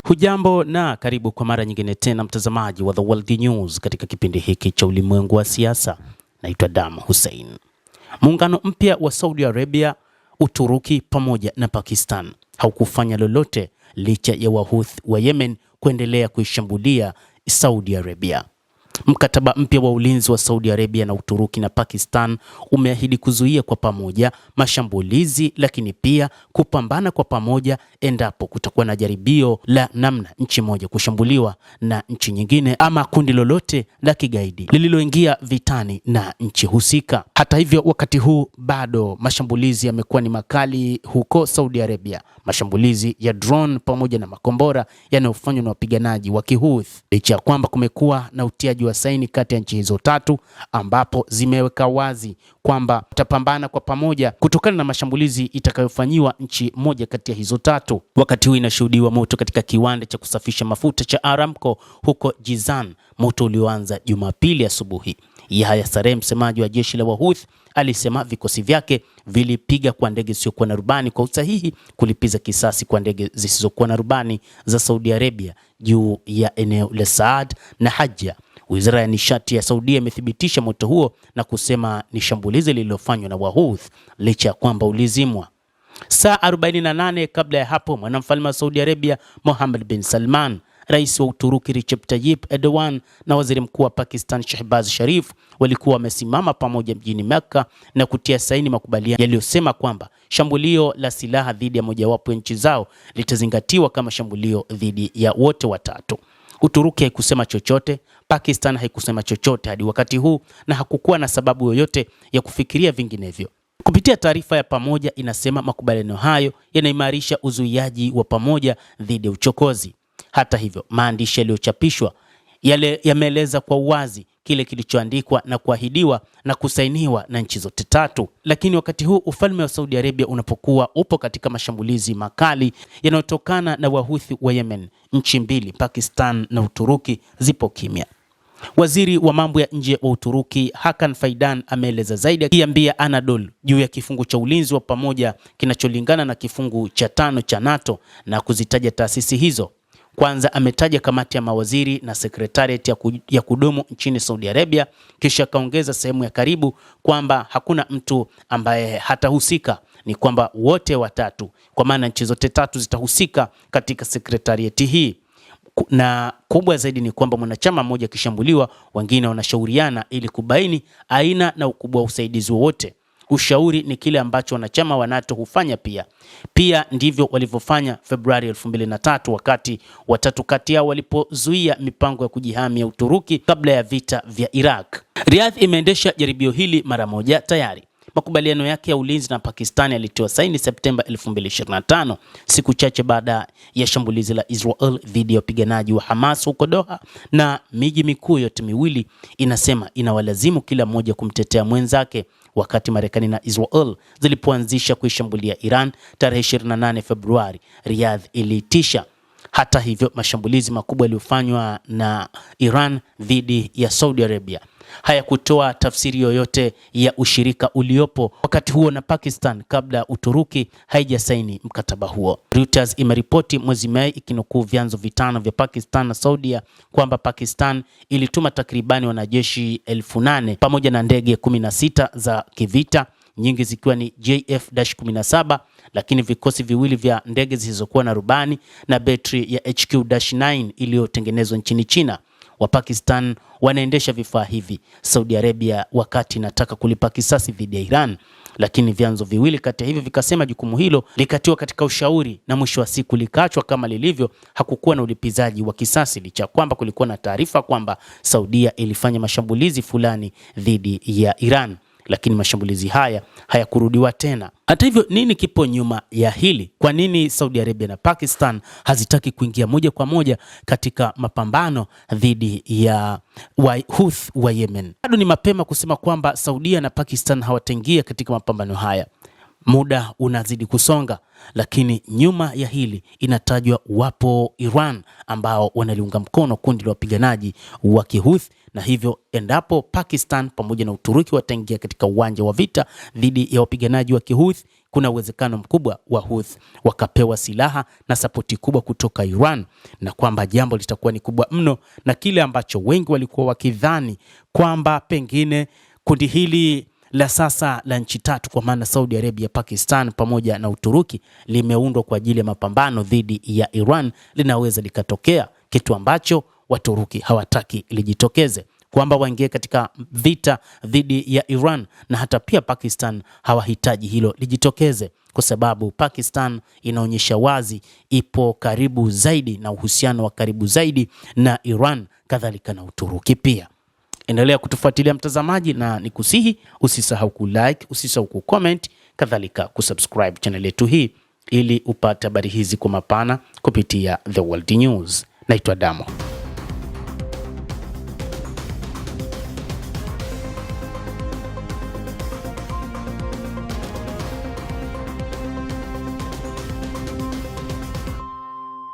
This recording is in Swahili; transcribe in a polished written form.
Hujambo na karibu kwa mara nyingine tena mtazamaji wa The World News katika kipindi hiki cha ulimwengu wa siasa. Naitwa Dam Hussein. Muungano mpya wa Saudi Arabia, Uturuki pamoja na Pakistan haukufanya lolote licha ya Wahouthi wa Yemen kuendelea kuishambulia Saudi Arabia. Mkataba mpya wa ulinzi wa Saudi Arabia na Uturuki na Pakistan umeahidi kuzuia kwa pamoja mashambulizi, lakini pia kupambana kwa pamoja endapo kutakuwa na jaribio la namna nchi moja kushambuliwa na nchi nyingine ama kundi lolote la kigaidi lililoingia vitani na nchi husika. Hata hivyo, wakati huu bado mashambulizi yamekuwa ni makali huko Saudi Arabia, mashambulizi ya drone pamoja na makombora yanayofanywa na wapiganaji wa Kihouthi, licha ya kwamba kumekuwa na utiaji wa saini kati ya nchi hizo tatu ambapo zimeweka wazi kwamba tutapambana kwa pamoja kutokana na mashambulizi itakayofanyiwa nchi moja kati ya hizo tatu. Wakati huu inashuhudiwa moto katika kiwanda cha kusafisha mafuta cha Aramco huko Jizan, moto ulioanza Jumapili asubuhi. Yahya Saree, msemaji wa jeshi la Wahouthi, alisema vikosi vyake vilipiga kwa ndege zisizokuwa na rubani kwa usahihi kulipiza kisasi kwa ndege zisizokuwa na rubani za Saudi Arabia juu ya eneo la Saad na Hajja. Wizara ya nishati ya Saudia imethibitisha moto huo na kusema ni shambulizi lililofanywa na Wahouthi licha ya kwamba ulizimwa. Saa 48 kabla ya hapo, mwanamfalme wa Saudi Arabia Mohammed bin Salman, rais wa Uturuki Recep Tayyip Erdogan na waziri mkuu wa Pakistan Shehbaz Sharif walikuwa wamesimama pamoja mjini Mecca na kutia saini makubaliano yaliyosema kwamba shambulio la silaha dhidi ya mojawapo ya nchi zao litazingatiwa kama shambulio dhidi ya wote watatu. Uturuki haikusema chochote, Pakistan haikusema chochote hadi wakati huu, na hakukuwa na sababu yoyote ya kufikiria vinginevyo. Kupitia taarifa ya pamoja inasema makubaliano hayo yanaimarisha uzuiaji wa pamoja dhidi ya uchokozi. Hata hivyo, maandishi yaliyochapishwa yale yameeleza kwa uwazi kile kilichoandikwa na kuahidiwa na kusainiwa na nchi zote tatu. Lakini wakati huu ufalme wa Saudi Arabia unapokuwa upo katika mashambulizi makali yanayotokana na Wahouthi wa Yemen, nchi mbili Pakistan na Uturuki zipo kimya. Waziri wa mambo ya nje wa Uturuki Hakan Fidan ameeleza zaidi akiambia Anadolu juu ya kifungu cha ulinzi wa pamoja kinacholingana na kifungu cha 5 cha NATO na kuzitaja taasisi hizo. Kwanza ametaja kamati ya mawaziri na sekretariat ya kudumu nchini Saudi Arabia, kisha kaongeza sehemu ya karibu kwamba hakuna mtu ambaye hatahusika, ni kwamba wote watatu, kwa maana nchi zote tatu zitahusika katika sekretariat hii. Na kubwa zaidi ni kwamba mwanachama mmoja kishambuliwa, wengine wanashauriana ili kubaini aina na ukubwa wa usaidizi wowote. Ushauri ni kile ambacho wanachama wa NATO hufanya pia ndivyo walivyofanya Februari 2003 wakati watatu kati yao walipozuia mipango ya kujihami ya Uturuki kabla ya vita vya Iraq. Riyadh imeendesha jaribio hili mara moja tayari. Makubaliano yake ya ulinzi na Pakistan yalitiwa saini Septemba 2025, siku chache baada ya shambulizi la Israel dhidi ya wapiganaji wa Hamas huko Doha, na miji mikuu yote miwili inasema inawalazimu kila mmoja kumtetea mwenzake. Wakati Marekani na Israel zilipoanzisha kuishambulia Iran tarehe 28 Februari, Riyadh iliitisha. Hata hivyo, mashambulizi makubwa yaliyofanywa na Iran dhidi ya Saudi Arabia hayakutoa tafsiri yoyote ya ushirika uliopo wakati huo na Pakistan kabla Uturuki haijasaini mkataba huo. Reuters imeripoti mwezi Mei ikinukuu vyanzo vitano vya Pakistan na Saudia kwamba Pakistan ilituma takribani wanajeshi 8,000 pamoja na ndege 16 za kivita, nyingi zikiwa ni JF-17, lakini vikosi viwili vya ndege zisizokuwa na rubani na betri ya HQ-9 iliyotengenezwa nchini China. Wa Pakistan wanaendesha vifaa hivi Saudi Arabia wakati inataka kulipa kisasi dhidi ya Iran, lakini vyanzo viwili kati ya hivi vikasema jukumu hilo likatiwa katika ushauri na mwisho wa siku likaachwa kama lilivyo. Hakukuwa na ulipizaji wa kisasi licha kwamba kulikuwa na taarifa kwamba Saudia ilifanya mashambulizi fulani dhidi ya Iran, lakini mashambulizi haya hayakurudiwa tena. Hata hivyo, nini kipo nyuma ya hili? Kwa nini Saudi Arabia na Pakistan hazitaki kuingia moja kwa moja katika mapambano dhidi ya Wahouthi wa Yemen? Bado ni mapema kusema kwamba Saudia na Pakistan hawataingia katika mapambano haya. Muda unazidi kusonga, lakini nyuma ya hili inatajwa wapo Iran ambao wanaliunga mkono kundi la wapiganaji wa Kihouthi, na hivyo endapo Pakistan pamoja na Uturuki wataingia katika uwanja wa vita dhidi ya wapiganaji wa Kihouthi, kuna uwezekano mkubwa wa Houthi wakapewa silaha na sapoti kubwa kutoka Iran, na kwamba jambo litakuwa ni kubwa mno, na kile ambacho wengi walikuwa wakidhani kwamba pengine kundi hili la sasa la nchi tatu kwa maana Saudi Arabia, Pakistan pamoja na Uturuki limeundwa kwa ajili ya mapambano dhidi ya Iran linaweza likatokea, kitu ambacho Waturuki hawataki lijitokeze, kwamba waingie katika vita dhidi ya Iran, na hata pia Pakistan hawahitaji hilo lijitokeze, kwa sababu Pakistan inaonyesha wazi ipo karibu zaidi na uhusiano wa karibu zaidi na Iran, kadhalika na Uturuki pia. Endelea kutufuatilia mtazamaji, na nikusihi usisahau kulike, usisahau kucomment, kadhalika kusubscribe channel yetu hii ili upate habari hizi kwa mapana kupitia The World News. Naitwa Damo.